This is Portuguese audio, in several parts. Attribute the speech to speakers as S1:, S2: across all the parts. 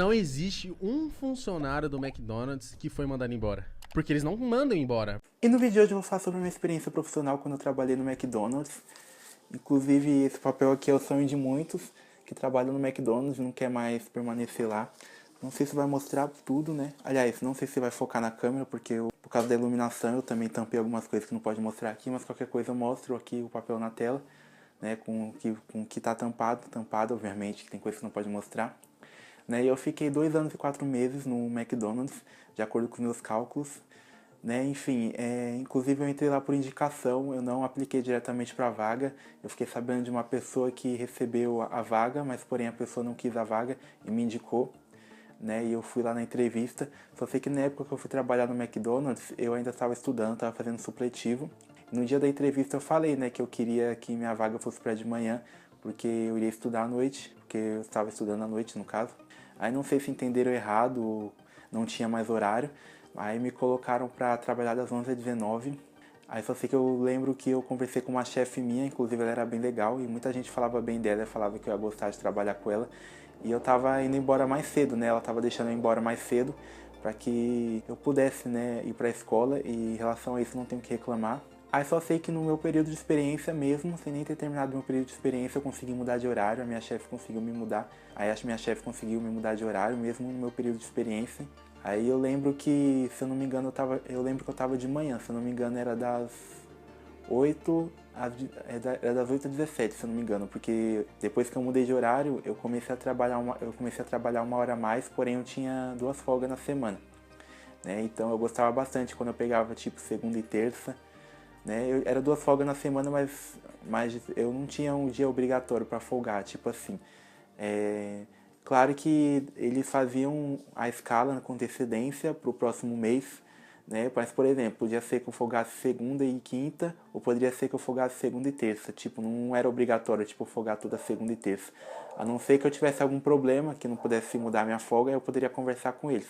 S1: Não existe um funcionário do McDonald's que foi mandado embora. Porque eles não mandam embora.
S2: E no vídeo de hoje eu vou falar sobre a minha experiência profissional quando eu trabalhei no McDonald's. Inclusive, esse papel aqui é o sonho de muitos que trabalham no McDonald's e não quer mais permanecer lá. Não sei se vai mostrar tudo, né? Aliás, não sei se vai focar na câmera, porque por causa da iluminação eu também tampei algumas coisas que não pode mostrar aqui, mas qualquer coisa eu mostro aqui o papel na tela, né? Com o que tá tampado, obviamente, que tem coisa que não pode mostrar. Né? E eu fiquei 2 anos e 4 meses no McDonald's, de acordo com os meus cálculos. Né? Enfim, inclusive eu entrei lá por indicação, eu não apliquei diretamente para a vaga. Eu fiquei sabendo de uma pessoa que recebeu a vaga, mas porém a pessoa não quis a vaga e me indicou. Né? E eu fui lá na entrevista. Só sei que na época que eu fui trabalhar no McDonald's, eu ainda estava estudando, estava fazendo supletivo. No dia da entrevista eu falei, né, que eu queria que minha vaga fosse para de manhã, porque eu iria estudar à noite, porque eu estava estudando à noite no caso. Aí não sei se entenderam errado, não tinha mais horário. Aí me colocaram para trabalhar das 11 às 19. Aí só sei que eu lembro que eu conversei com uma chefe minha, inclusive ela era bem legal e muita gente falava bem dela, falava que eu ia gostar de trabalhar com ela. E eu tava indo embora mais cedo, né? Ela tava deixando eu ir embora mais cedo para que eu pudesse, né, ir para a escola e em relação a isso não tenho que reclamar. Aí só sei que no meu período de experiência mesmo, sem nem ter terminado meu período de experiência, eu consegui mudar de horário, a minha chefe conseguiu me mudar. Aí a minha chefe conseguiu me mudar de horário, mesmo no meu período de experiência. Aí eu lembro que, se eu não me engano, eu lembro que eu tava de manhã, se eu não me engano era das 8 era das 8 às 17, se eu não me engano, porque depois que eu mudei de horário, eu comecei a trabalhar uma hora a mais, porém eu tinha 2 folgas na semana. Né? Então eu gostava bastante quando eu pegava tipo segunda e terça. Né? Era 2 folgas na semana, mas eu não tinha um dia obrigatório para folgar, tipo assim. Claro que eles faziam a escala com antecedência para o próximo mês, né? Mas, por exemplo, podia ser que eu folgasse segunda e quinta, ou poderia ser que eu folgasse segunda e terça. Tipo, não era obrigatório, tipo, folgar toda segunda e terça. A não ser que eu tivesse algum problema, que não pudesse mudar a minha folga, eu poderia conversar com eles.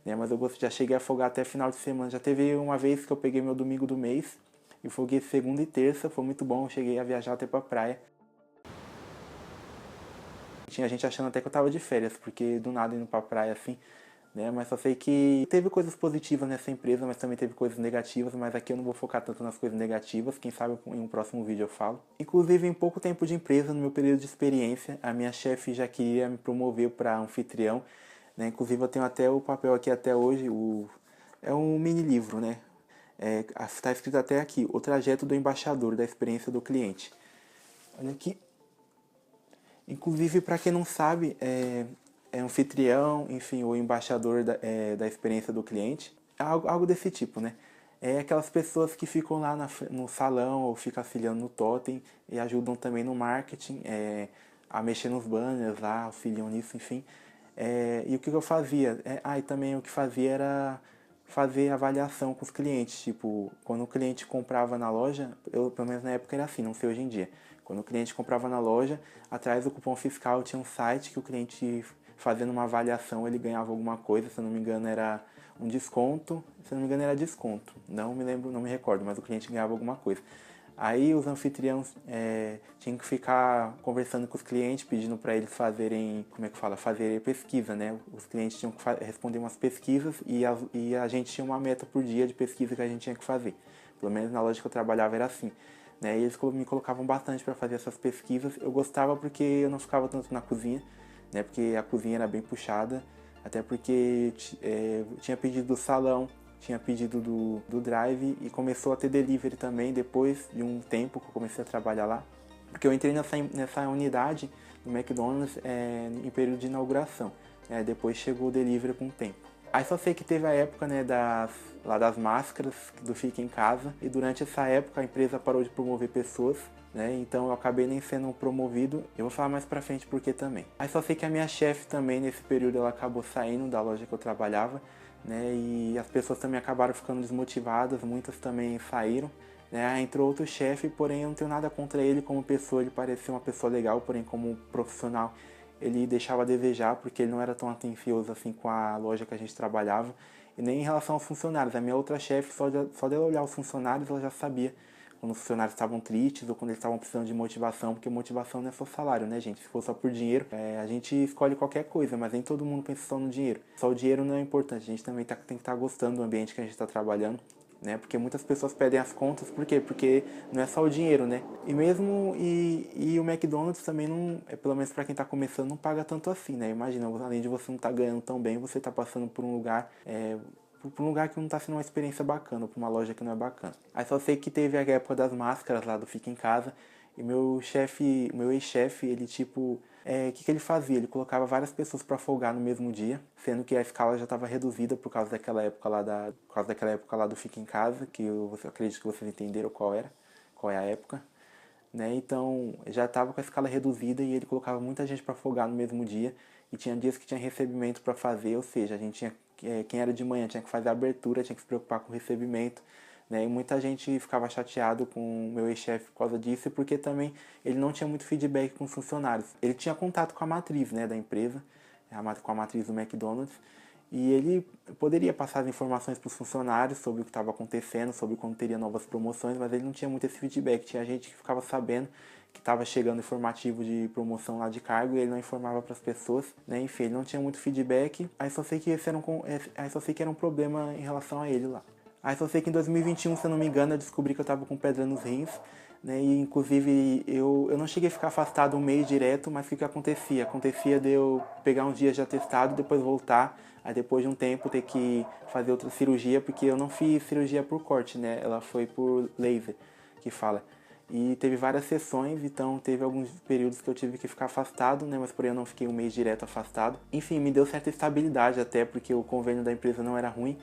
S2: Né? Mas eu já cheguei a folgar até final de semana. Já teve uma vez que eu peguei meu domingo do mês, e folguei segunda e terça, foi muito bom, eu cheguei a viajar até pra praia. Tinha gente achando até que eu tava de férias, porque do nada indo pra praia assim, né? Mas só sei que teve coisas positivas nessa empresa, mas também teve coisas negativas, mas aqui eu não vou focar tanto nas coisas negativas, quem sabe em um próximo vídeo eu falo. Inclusive, em pouco tempo de empresa, no meu período de experiência, a minha chefe já queria me promover para anfitrião, né? Inclusive eu tenho até o papel aqui até hoje, é um mini livro, né? Está escrito até aqui, o trajeto do embaixador, da experiência do cliente. Olha aqui. Inclusive, para quem não sabe, é anfitrião, enfim, o embaixador da experiência do cliente. Algo desse tipo, né? É aquelas pessoas que ficam lá no salão ou ficam auxiliando no totem e ajudam também no marketing, a mexer nos banners lá, auxiliam nisso, enfim. E o que eu fazia? E também o que fazia era fazer avaliação com os clientes. Tipo, quando o cliente comprava na loja, pelo menos na época era assim, não sei hoje em dia. Quando o cliente comprava na loja, atrás do cupom fiscal tinha um site que o cliente, fazendo uma avaliação, ele ganhava alguma coisa, se eu não me engano era um desconto, se eu não me engano era desconto, não me lembro, não me recordo, mas o cliente ganhava alguma coisa. Aí os anfitriões tinham que ficar conversando com os clientes, pedindo para eles fazerem, como é que fala, fazer pesquisa, né? Os clientes tinham que responder umas pesquisas e a gente tinha uma meta por dia de pesquisa que a gente tinha que fazer. Pelo menos na loja que eu trabalhava era assim. Né? E eles me colocavam bastante para fazer essas pesquisas. Eu gostava porque eu não ficava tanto na cozinha, né? Porque a cozinha era bem puxada, até porque tinha pedido do salão, tinha pedido do drive e começou a ter delivery também depois de um tempo que eu comecei a trabalhar lá. Porque eu entrei nessa unidade do McDonald's em período de inauguração. Depois chegou o delivery com o tempo. Aí só sei que teve a época, né, das máscaras, do Fica em Casa. E durante essa época a empresa parou de promover pessoas, né? Então eu acabei nem sendo promovido. Eu vou falar mais pra frente porque também. Aí só sei que a minha chefe também nesse período ela acabou saindo da loja que eu trabalhava, né? E as pessoas também acabaram ficando desmotivadas, muitas também saíram. Né? Entrou outro chefe, porém eu não tenho nada contra ele como pessoa, ele parecia uma pessoa legal, porém como profissional ele deixava a desejar, porque ele não era tão atencioso assim com a loja que a gente trabalhava, e nem em relação aos funcionários. A minha outra chefe, só dela olhar os funcionários, ela já sabia quando os funcionários estavam tristes ou quando eles estavam precisando de motivação, porque motivação não é só salário, né, gente? Se for só por dinheiro, a gente escolhe qualquer coisa, mas nem todo mundo pensa só no dinheiro. Só o dinheiro não é importante, a gente também tem que estar gostando do ambiente que a gente está trabalhando. Né? Porque muitas pessoas pedem as contas, por quê? Porque não é só o dinheiro, né? E mesmo e o McDonald's também não, pelo menos para quem está começando, não paga tanto assim, né? Imagina, além de você não estar ganhando tão bem, você está passando por um lugar que não está sendo uma experiência bacana, por uma loja que não é bacana. Aí só sei que teve a época das máscaras lá do Fica em Casa, e meu ex-chefe, ele tipo, que ele fazia? Ele colocava várias pessoas para folgar no mesmo dia, sendo que a escala já estava reduzida por causa daquela época lá do Fica em Casa, que eu acredito que vocês entenderam qual é a época. Né? Então já estava com a escala reduzida e ele colocava muita gente para folgar no mesmo dia, e tinha dias que tinha recebimento para fazer, ou seja, a gente tinha, quem era de manhã tinha que fazer a abertura, tinha que se preocupar com o recebimento. Né? E muita gente ficava chateado com o meu ex-chefe por causa disso, porque também ele não tinha muito feedback com os funcionários. Ele tinha contato com a matriz, né, da empresa, com a matriz do McDonald's, e ele poderia passar as informações para os funcionários sobre o que estava acontecendo, sobre quando teria novas promoções, mas ele não tinha muito esse feedback. Tinha gente que ficava sabendo que estava chegando informativo de promoção lá de cargo e ele não informava para as pessoas, né? Enfim, ele não tinha muito feedback. Aí só sei que era um problema em relação a ele lá. Aí só sei que em 2021, se eu não me engano, eu descobri que eu estava com pedra nos rins, né? E inclusive eu não cheguei a ficar afastado um mês direto, mas o que acontecia? Acontecia de eu pegar uns dias de atestado, depois voltar, aí depois de um tempo ter que fazer outra cirurgia, porque eu não fiz cirurgia por corte, né? Ela foi por laser, que fala. E teve várias sessões, então teve alguns períodos que eu tive que ficar afastado, né? Mas porém eu não fiquei um mês direto afastado. Enfim, me deu certa estabilidade até, porque o convênio da empresa não era ruim.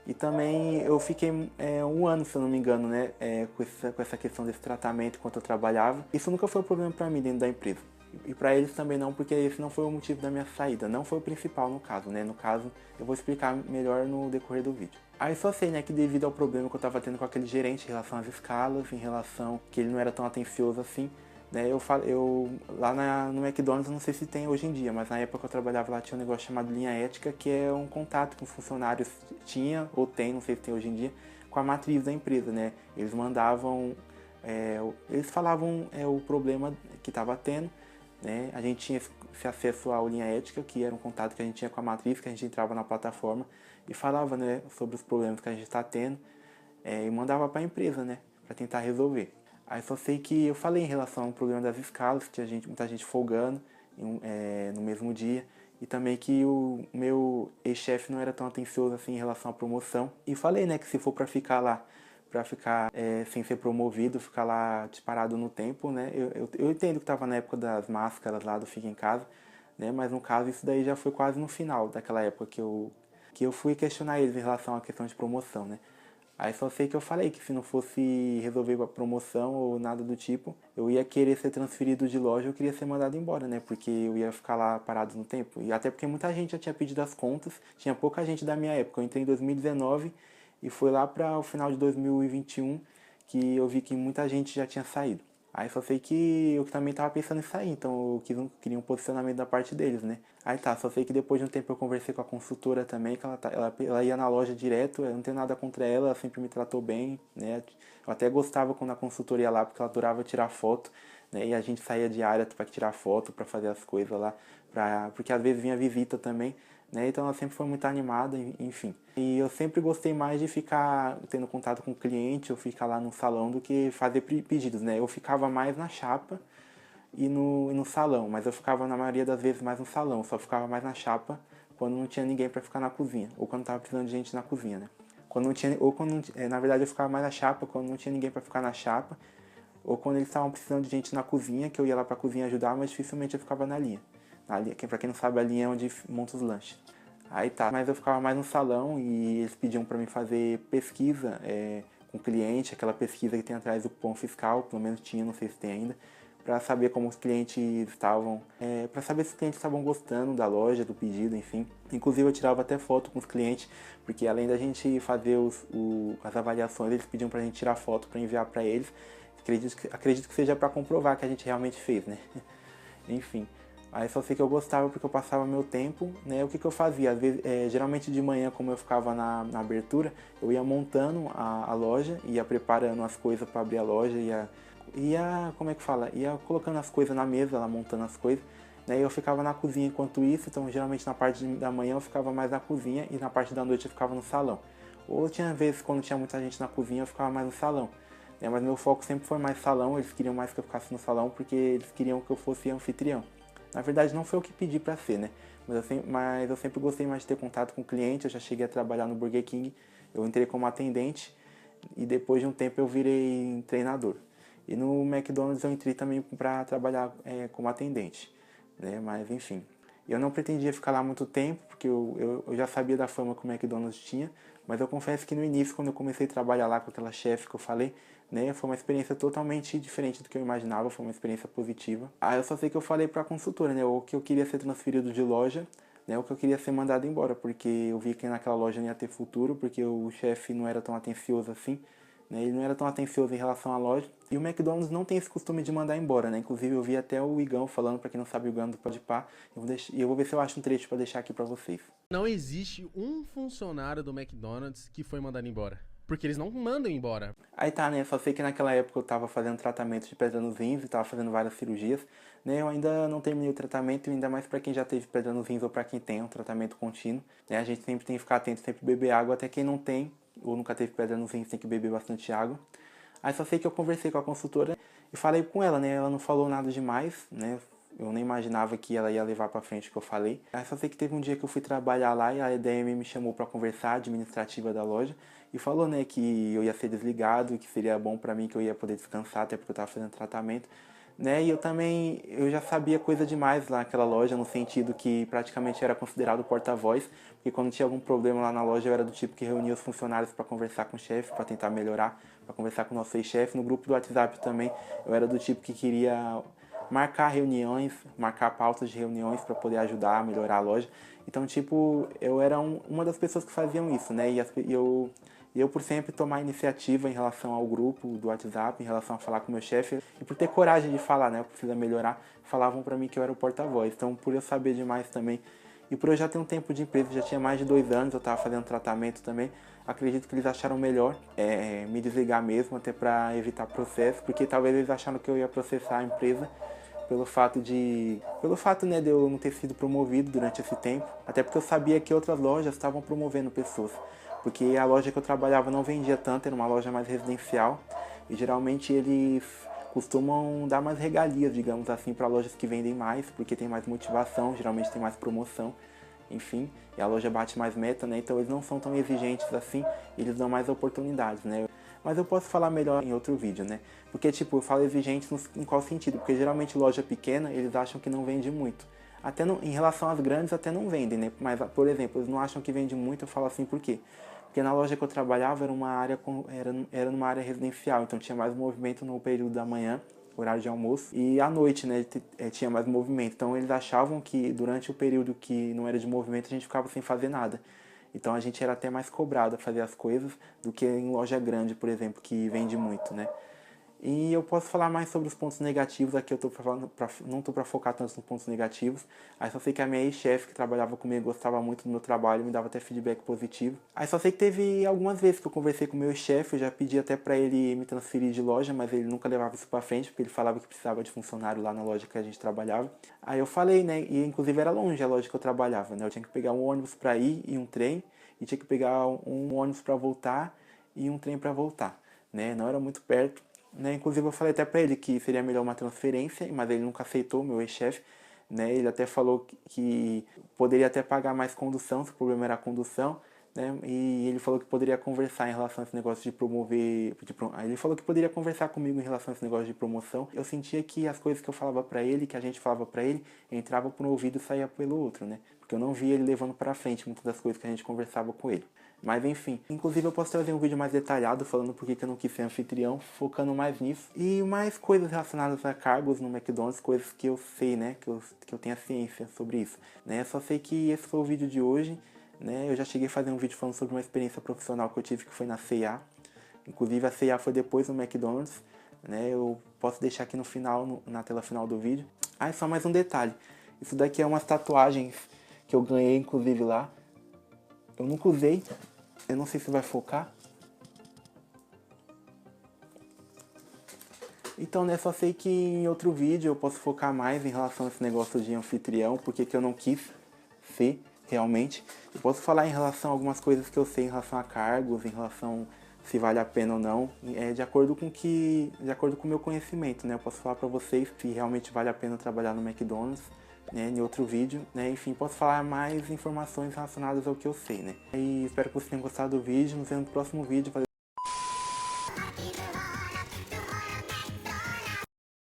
S2: E também eu fiquei um ano, se eu não me engano, né, com essa questão desse tratamento enquanto eu trabalhava. Isso nunca foi um problema para mim dentro da empresa. E para eles também não, porque esse não foi o motivo da minha saída. Não foi o principal no caso, né? No caso, eu vou explicar melhor no decorrer do vídeo. Aí só sei, né, que devido ao problema que eu estava tendo com aquele gerente em relação às escalas, em relação que ele não era tão atencioso assim, né, no McDonald's, eu não sei se tem hoje em dia, mas na época que eu trabalhava lá tinha um negócio chamado linha ética, que é um contato que os funcionários tinha ou tem, não sei se tem hoje em dia, com a matriz da empresa, né? Eles mandavam, eles falavam o problema que estava tendo, né? A gente tinha esse acesso à linha ética, que era um contato que a gente tinha com a matriz, que a gente entrava na plataforma e falava, né, sobre os problemas que a gente está tendo, e mandava para a empresa, né, para tentar resolver. Aí só sei que eu falei em relação ao problema das escalas, que tinha muita gente folgando no mesmo dia, e também que o meu ex-chefe não era tão atencioso assim em relação à promoção. E falei, né, que se for para ficar lá, sem ser promovido, ficar lá disparado no tempo, né, eu entendo que estava na época das máscaras lá do Fica em Casa, né, mas no caso isso daí já foi quase no final daquela época que eu fui questionar eles em relação à questão de promoção, né. Aí só sei que eu falei que se não fosse resolver a promoção ou nada do tipo, eu ia querer ser transferido de loja, eu queria ser mandado embora, né? Porque eu ia ficar lá parado no tempo. E até porque muita gente já tinha pedido as contas, tinha pouca gente da minha época. Eu entrei em 2019 e foi lá para o final de 2021 que eu vi que muita gente já tinha saído. Aí só sei que eu também tava pensando em sair, então eu queria um posicionamento da parte deles, né? Aí tá, só sei que depois de um tempo eu conversei com a consultora também, que ela ia na loja direto, eu não tenho nada contra ela, ela sempre me tratou bem, né? Eu até gostava quando a consultora ia lá, porque ela adorava tirar foto, né? E a gente saía de área para tirar foto, para fazer as coisas lá, porque às vezes vinha visita também, né? Então ela sempre foi muito animada, enfim. E eu sempre gostei mais de ficar tendo contato com o cliente, ou ficar lá no salão, do que fazer pedidos, né? Eu ficava mais na chapa e no salão, mas eu ficava na maioria das vezes mais no salão, só ficava mais na chapa quando não tinha ninguém para ficar na cozinha, ou quando tava precisando de gente na cozinha, né? Na verdade eu ficava mais na chapa quando não tinha ninguém para ficar na chapa, ou quando eles estavam precisando de gente na cozinha, que eu ia lá pra cozinha ajudar, mas dificilmente eu ficava na linha. Pra quem não sabe, a linha é onde monta os lanches. Aí tá, mas eu ficava mais no salão e eles pediam pra mim fazer pesquisa com o cliente, aquela pesquisa que tem atrás do cupom fiscal, pelo menos tinha, não sei se tem ainda, pra saber como os clientes estavam, pra saber se os clientes estavam gostando da loja, do pedido, enfim. Inclusive eu tirava até foto com os clientes, porque além da gente fazer as avaliações, eles pediam pra gente tirar foto pra enviar pra eles. Acredito que seja pra comprovar que a gente realmente fez, né? Enfim. Aí só sei que eu gostava porque eu passava meu tempo, né? O que eu fazia? Às vezes, geralmente de manhã, como eu ficava na abertura, eu ia montando a loja, ia preparando as coisas para abrir a loja, como é que fala? Ia colocando as coisas na mesa, lá montando as coisas. Né? E eu ficava na cozinha enquanto isso, então geralmente na parte da manhã eu ficava mais na cozinha e na parte da noite eu ficava no salão. Ou tinha vezes quando tinha muita gente na cozinha eu ficava mais no salão. Né? Mas meu foco sempre foi mais salão, eles queriam mais que eu ficasse no salão porque eles queriam que eu fosse anfitrião. Na verdade não foi eu que pedi pra ser, né? Mas eu sempre gostei mais de ter contato com o cliente, eu já cheguei a trabalhar no Burger King, eu entrei como atendente e depois de um tempo eu virei treinador. E no McDonald's eu entrei também para trabalhar como atendente, né? Mas enfim, eu não pretendia ficar lá muito tempo, porque eu já sabia da fama que o McDonald's tinha, mas eu confesso que no início, quando eu comecei a trabalhar lá com aquela chefe que eu falei, né, foi uma experiência totalmente diferente do que eu imaginava, foi uma experiência positiva. Aí eu só sei que eu falei para a consultora, né, o que eu queria ser transferido de loja, né, o que eu queria ser mandado embora, porque eu vi que naquela loja não ia ter futuro, porque o chefe não era tão atencioso assim, né, ele não era tão atencioso em relação à loja. E o McDonald's não tem esse costume de mandar embora, né? Inclusive eu vi até o Igão falando, para quem não sabe, o Igão do Podpah. Eu vou ver se eu acho um trecho para deixar aqui para vocês.
S1: Não existe um funcionário do McDonald's que foi mandado embora. Porque eles não mandam embora.
S2: Aí tá, né? Só sei que naquela época eu tava fazendo tratamento de pedra nos rins e tava fazendo várias cirurgias, né? Eu ainda não terminei o tratamento, ainda mais para quem já teve pedra nos rins ou para quem tem um tratamento contínuo, né? A gente sempre tem que ficar atento, sempre beber água, até quem não tem ou nunca teve pedra nos rins tem que beber bastante água. Aí só sei que eu conversei com a consultora e falei com ela, né? Ela não falou nada demais, né? Eu nem imaginava que ela ia levar pra frente o que eu falei. Aí só sei que teve um dia que eu fui trabalhar lá e a EDM me chamou pra conversar, a administrativa da loja, e falou, né, que eu ia ser desligado, que seria bom pra mim, que eu ia poder descansar, até porque eu tava fazendo tratamento. Né? E eu já sabia coisa demais lá naquela loja, no sentido que praticamente era considerado porta-voz, porque quando tinha algum problema lá na loja eu era do tipo que reunia os funcionários para conversar com o chefe, para tentar melhorar, para conversar com o nosso ex-chefe. No grupo do WhatsApp também eu era do tipo que queria marcar reuniões, marcar pautas de reuniões para poder ajudar a melhorar a loja. Então, tipo, eu era uma das pessoas que faziam isso, né? E eu por sempre tomar iniciativa em relação ao grupo do WhatsApp, em relação a falar com o meu chefe, e por ter coragem de falar, né, eu preciso melhorar, falavam pra mim que eu era o porta-voz. Então, por eu saber demais também, e por eu já ter um tempo de empresa, já tinha mais de 2 anos, eu tava fazendo tratamento também, acredito que eles acharam melhor me desligar mesmo, até pra evitar processo, porque talvez eles acharam que eu ia processar a empresa pelo fato, né, de eu não ter sido promovido durante esse tempo, até porque eu sabia que outras lojas estavam promovendo pessoas, porque a loja que eu trabalhava não vendia tanto, era uma loja mais residencial, e geralmente eles costumam dar mais regalias, digamos assim, para lojas que vendem mais, porque tem mais motivação, geralmente tem mais promoção, enfim, e a loja bate mais meta, né, então eles não são tão exigentes assim, eles dão mais oportunidades, né. Mas eu posso falar melhor em outro vídeo, né? Porque, tipo, eu falo exigentes em qual sentido? Porque geralmente loja pequena, eles acham que não vende muito. Até em relação às grandes, até não vendem, né? Mas, por exemplo, eles não acham que vende muito, eu falo assim, por quê? Porque na loja que eu trabalhava era era numa área residencial, então tinha mais movimento no período da manhã, horário de almoço, e à noite, né, tinha mais movimento. Então eles achavam que durante o período que não era de movimento, a gente ficava sem fazer nada. Então a gente era até mais cobrado a fazer as coisas do que em loja grande, por exemplo, que vende muito, né? E eu posso falar mais sobre os pontos negativos, aqui eu não tô para focar tanto nos pontos negativos. Aí só sei que a minha ex-chefe que trabalhava comigo gostava muito do meu trabalho, me dava até feedback positivo. Aí só sei que teve algumas vezes que eu conversei com o meu ex-chefe, eu já pedi até para ele me transferir de loja, mas ele nunca levava isso para frente, porque ele falava que precisava de funcionário lá na loja que a gente trabalhava. Aí eu falei, né, e inclusive era longe a loja que eu trabalhava, né, eu tinha que pegar um ônibus para ir e um trem, e tinha que pegar um ônibus para voltar e um trem para voltar, né, não era muito perto. Né? Inclusive eu falei até pra ele que seria melhor uma transferência, mas ele nunca aceitou, meu ex-chefe. Né? Ele até falou que poderia até pagar mais condução, se o problema era a condução. Né? E ele falou que poderia conversar em relação a esse negócio de promover. Ele falou que poderia conversar comigo em relação a esse negócio de promoção. Eu sentia que as coisas que eu falava pra ele, que a gente falava pra ele, entrava por um ouvido e saía pelo outro, né? Porque eu não via ele levando pra frente muitas das coisas que a gente conversava com ele. Mas enfim, inclusive eu posso trazer um vídeo mais detalhado falando por que eu não quis ser anfitrião, focando mais nisso. E mais coisas relacionadas a cargos no McDonald's, coisas que eu sei, né, que eu tenho a ciência sobre isso. Né? Só sei que esse foi o vídeo de hoje. Né? Eu já cheguei a fazer um vídeo falando sobre uma experiência profissional que eu tive, que foi na C&A. Inclusive a C&A foi depois no McDonald's. Né? Eu posso deixar aqui no final, na tela final do vídeo. Ah, e só mais um detalhe. Isso daqui é umas tatuagens que eu ganhei, inclusive, lá. Eu nunca usei. Eu não sei se vai focar. Então, né, só sei que em outro vídeo eu posso focar mais em relação a esse negócio de anfitrião, porque que eu não quis ser realmente. Eu posso falar em relação a algumas coisas que eu sei em relação a cargos, em relação se vale a pena ou não, de acordo com o meu conhecimento, né? Eu posso falar para vocês se realmente vale a pena trabalhar no McDonald's, né, em outro vídeo, né? Enfim, posso falar mais informações relacionadas ao que eu sei, né? E espero que vocês tenham gostado do vídeo. Nos vemos no próximo vídeo. Valeu.